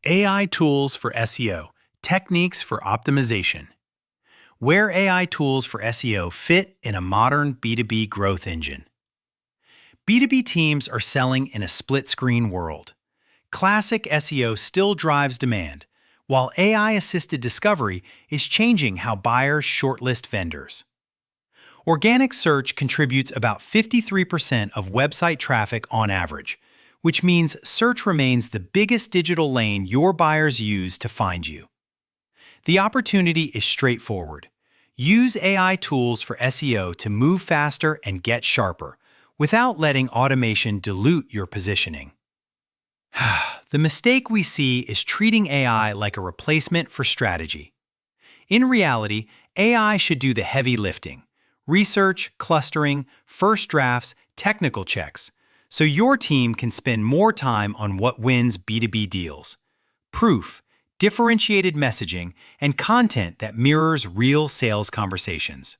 AI tools for SEO, techniques for optimization. Where AI tools for SEO fit in a modern B2B growth engine. B2B teams are selling in a split-screen world. Classic SEO still drives demand, while AI-assisted discovery is changing how buyers shortlist vendors. Organic search contributes about 53% of website traffic on average, which means search remains the biggest digital lane your buyers use to find you. The opportunity is straightforward. Use AI tools for SEO to move faster and get sharper, without letting automation dilute your positioning. The mistake we see is treating AI like a replacement for strategy. In reality, AI should do the heavy lifting: research, clustering, first drafts, technical checks, so your team can spend more time on what wins B2B deals. Proof, differentiated messaging, and content that mirrors real sales conversations.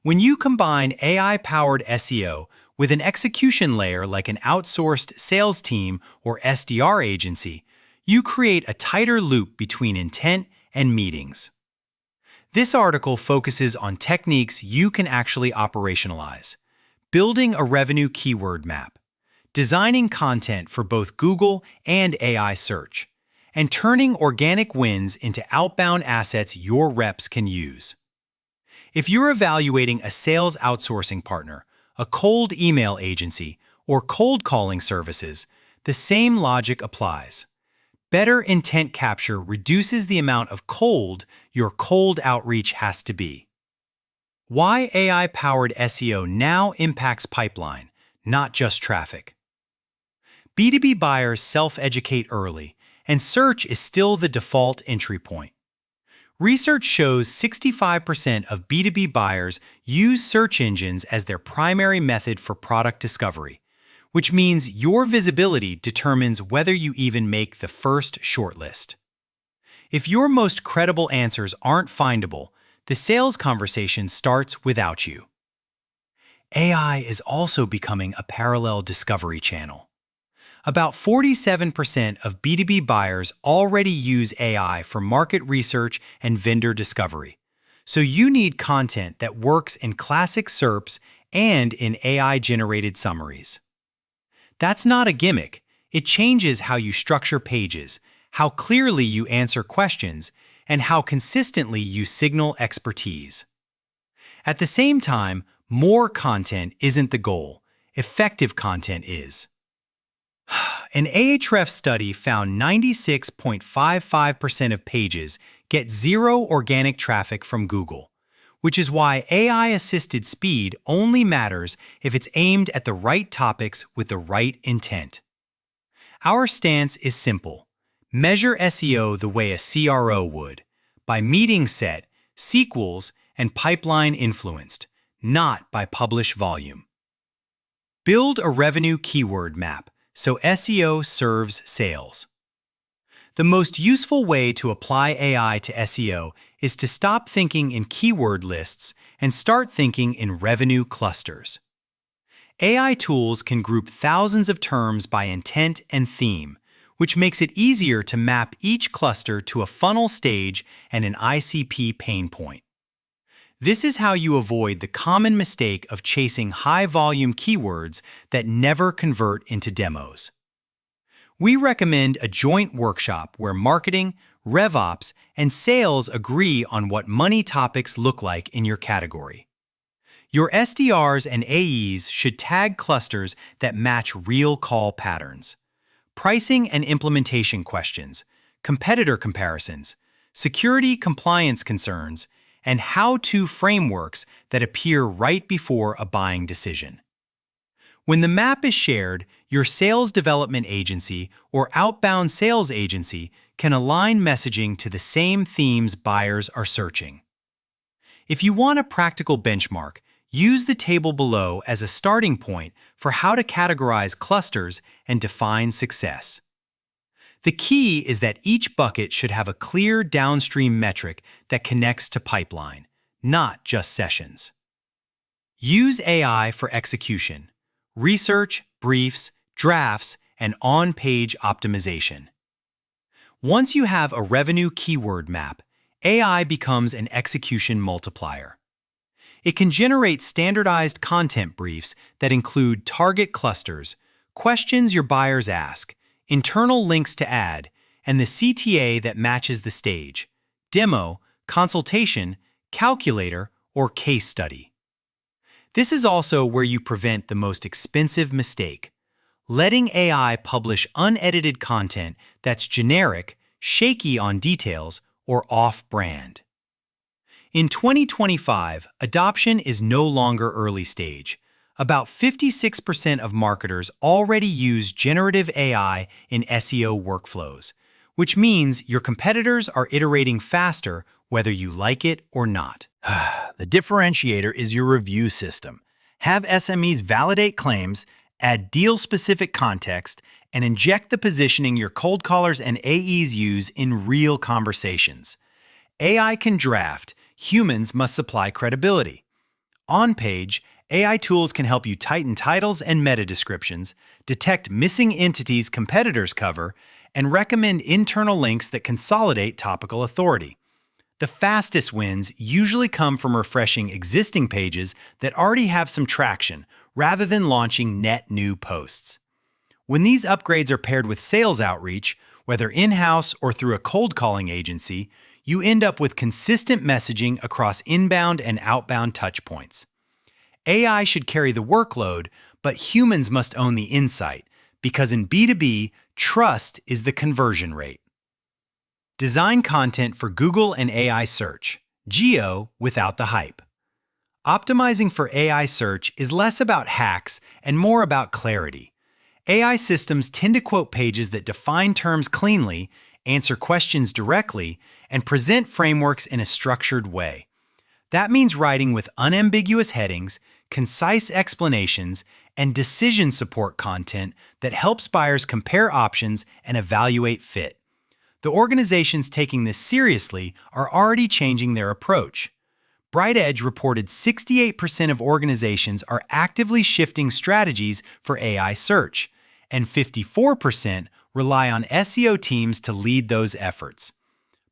When you combine AI-powered SEO with an execution layer like an outsourced sales team or SDR agency, you create a tighter loop between intent and meetings. This article focuses on techniques you can actually operationalize: building a revenue keyword map, designing content for both Google and AI search, and turning organic wins into outbound assets your reps can use. If you're evaluating a sales outsourcing partner, a cold email agency, or cold calling services, the same logic applies. Better intent capture reduces the amount of cold your cold outreach has to be. Why AI-powered SEO now impacts pipeline, not just traffic. B2B buyers self-educate early, and search is still the default entry point. Research shows 65% of B2B buyers use search engines as their primary method for product discovery, which means your visibility determines whether you even make the first shortlist. If your most credible answers aren't findable, the sales conversation starts without you. AI is also becoming a parallel discovery channel. About 47% of B2B buyers already use AI for market research and vendor discovery, so you need content that works in classic SERPs and in AI-generated summaries. That's not a gimmick. It changes how you structure pages, how clearly you answer questions, and how consistently you signal expertise. At the same time, more content isn't the goal. Effective content is. An Ahrefs study found 96.55% of pages get zero organic traffic from Google, which is why AI-assisted speed only matters if it's aimed at the right topics with the right intent. Our stance is simple. Measure SEO the way a CRO would, by meeting set, sequels, and pipeline influenced, not by publish volume. Build a revenue keyword map so SEO serves sales. The most useful way to apply AI to SEO is to stop thinking in keyword lists and start thinking in revenue clusters. AI tools can group thousands of terms by intent and theme, which makes it easier to map each cluster to a funnel stage and an ICP pain point. This is how you avoid the common mistake of chasing high-volume keywords that never convert into demos. We recommend a joint workshop where marketing, RevOps, and sales agree on what money topics look like in your category. Your SDRs and AEs should tag clusters that match real call patterns. Pricing and implementation questions, competitor comparisons, security compliance concerns, and how-to frameworks that appear right before a buying decision. When the map is shared, your sales development agency or outbound sales agency can align messaging to the same themes buyers are searching. If you want a practical benchmark, use the table below as a starting point for how to categorize clusters and define success. The key is that each bucket should have a clear downstream metric that connects to pipeline, not just sessions. Use AI for execution, research, briefs, drafts, and on-page optimization. Once you have a revenue keyword map, AI becomes an execution multiplier. It can generate standardized content briefs that include target clusters, questions your buyers ask, internal links to add, and the CTA that matches the stage, demo, consultation, calculator, or case study. This is also where you prevent the most expensive mistake: letting AI publish unedited content that's generic, shaky on details, or off-brand. In 2025, adoption is no longer early stage. About 56% of marketers already use generative AI in SEO workflows, which means your competitors are iterating faster whether you like it or not. The differentiator is your review system. Have SMEs validate claims, add deal-specific context, and inject the positioning your cold callers and AEs use in real conversations. AI can draft, humans must supply credibility. On page, AI tools can help you tighten titles and meta descriptions, detect missing entities competitors cover, and recommend internal links that consolidate topical authority. The fastest wins usually come from refreshing existing pages that already have some traction, rather than launching net new posts. When these upgrades are paired with sales outreach, whether in-house or through a cold calling agency, you end up with consistent messaging across inbound and outbound touchpoints. AI should carry the workload, but humans must own the insight, because in B2B, trust is the conversion rate. Design content for Google and AI search, Geo without the hype. Optimizing for AI search is less about hacks and more about clarity. AI systems tend to quote pages that define terms cleanly, answer questions directly, and present frameworks in a structured way. That means writing with unambiguous headings, concise explanations, and decision support content that helps buyers compare options and evaluate fit. The organizations taking this seriously are already changing their approach. BrightEdge reported 68% of organizations are actively shifting strategies for AI search, and 54% rely on SEO teams to lead those efforts.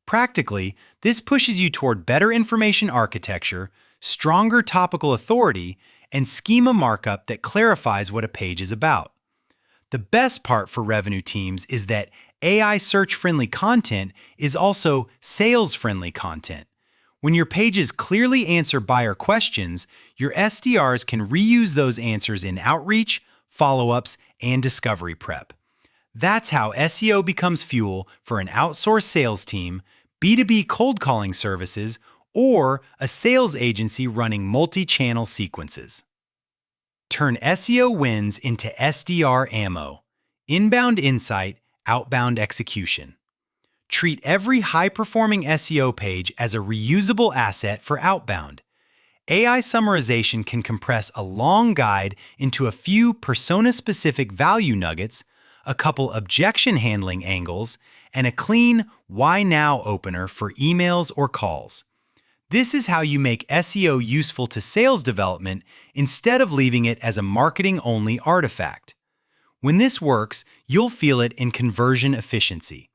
Practically, this pushes you toward better information architecture, stronger topical authority, and schema markup that clarifies what a page is about. The best part for revenue teams is that AI search-friendly content is also sales-friendly content. When your pages clearly answer buyer questions, your SDRs can reuse those answers in outreach, follow-ups, and discovery prep. That's how SEO becomes fuel for an outsourced sales team, B2B cold calling services, or a sales agency running multi-channel sequences. Turn SEO wins into SDR ammo. Inbound insight, outbound execution. Treat every high-performing SEO page as a reusable asset for outbound. AI summarization can compress a long guide into a few persona-specific value nuggets, a couple objection-handling angles, and a clean "Why Now" opener for emails or calls. This is how you make SEO useful to sales development instead of leaving it as a marketing-only artifact. When this works, you'll feel it in conversion efficiency.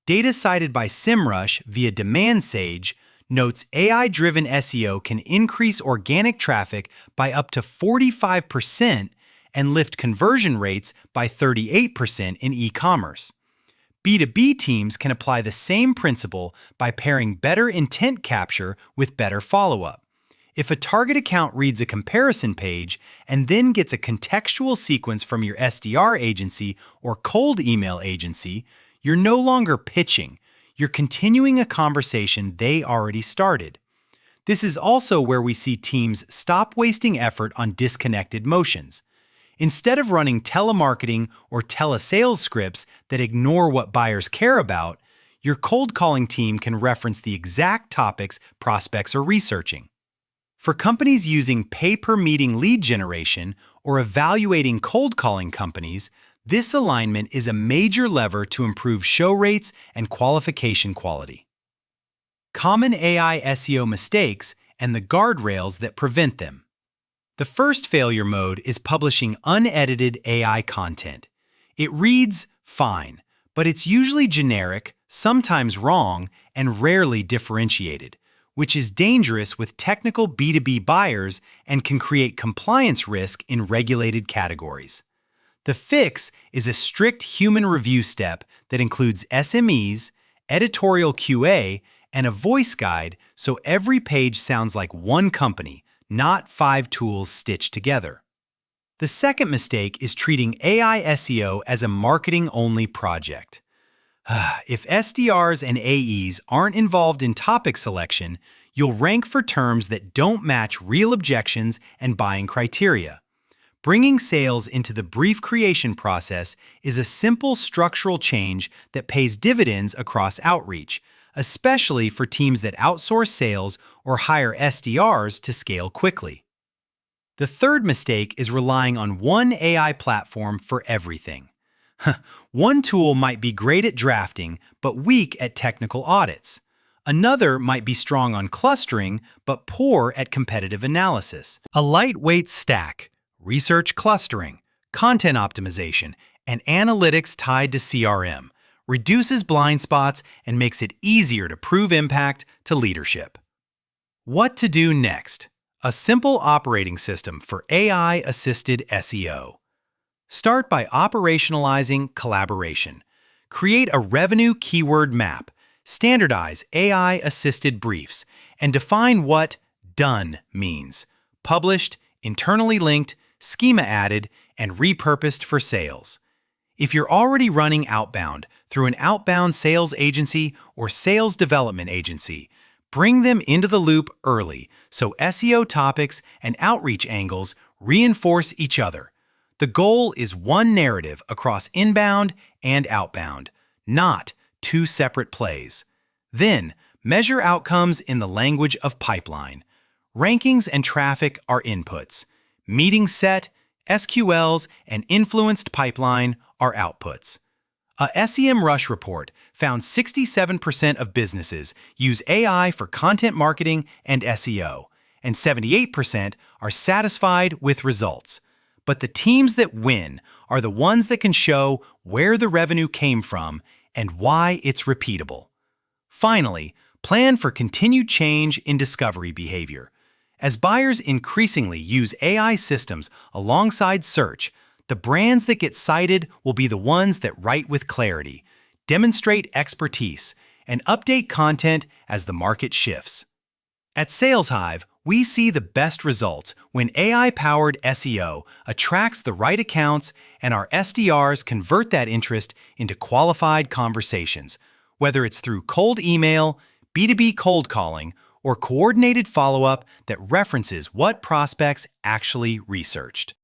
Data cited by SEMrush via DemandSage notes AI-driven SEO can increase organic traffic by up to 45% and lift conversion rates by 38% in e-commerce. B2B teams can apply the same principle by pairing better intent capture with better follow-up. If a target account reads a comparison page and then gets a contextual sequence from your SDR agency or cold email agency, you're no longer pitching. You're continuing a conversation they already started. This is also where we see teams stop wasting effort on disconnected motions. Instead of running telemarketing or telesales scripts that ignore what buyers care about, your cold calling team can reference the exact topics prospects are researching. For companies using pay-per-meeting lead generation or evaluating cold calling companies, this alignment is a major lever to improve show rates and qualification quality. Common AI SEO mistakes and the guardrails that prevent them. The first failure mode is publishing unedited AI content. It reads fine, but it's usually generic, sometimes wrong, and rarely differentiated, which is dangerous with technical B2B buyers and can create compliance risk in regulated categories. The fix is a strict human review step that includes SMEs, editorial QA, and a voice guide so every page sounds like one company, not 5 tools stitched together. The second mistake is treating AI SEO as a marketing-only project. If SDRs and AEs aren't involved in topic selection, you'll rank for terms that don't match real objections and buying criteria. Bringing sales into the brief creation process is a simple structural change that pays dividends across outreach, especially for teams that outsource sales or hire SDRs to scale quickly. The third mistake is relying on one AI platform for everything. One tool might be great at drafting, but weak at technical audits. Another might be strong on clustering, but poor at competitive analysis. A lightweight stack, research clustering, content optimization, and analytics tied to CRM reduces blind spots and makes it easier to prove impact to leadership. What to do next? A simple operating system for AI-assisted SEO. Start by operationalizing collaboration. Create a revenue keyword map, standardize AI-assisted briefs, and define what done means: published, internally linked, schema added, and repurposed for sales. If you're already running outbound through an outbound sales agency or sales development agency, bring them into the loop early so SEO topics and outreach angles reinforce each other. The goal is one narrative across inbound and outbound, not 2 separate plays. Then, measure outcomes in the language of pipeline. Rankings and traffic are inputs. Meeting set, SQLs, and influenced pipeline are outputs. A SEM Rush report found 67% of businesses use AI for content marketing and SEO, and 78% are satisfied with results. But the teams that win are the ones that can show where the revenue came from and why it's repeatable. Finally, plan for continued change in discovery behavior. As buyers increasingly use AI systems alongside search, the brands that get cited will be the ones that write with clarity, demonstrate expertise, and update content as the market shifts. At SalesHive, we see the best results when AI-powered SEO attracts the right accounts and our SDRs convert that interest into qualified conversations, whether it's through cold email, B2B cold calling, or coordinated follow-up that references what prospects actually researched.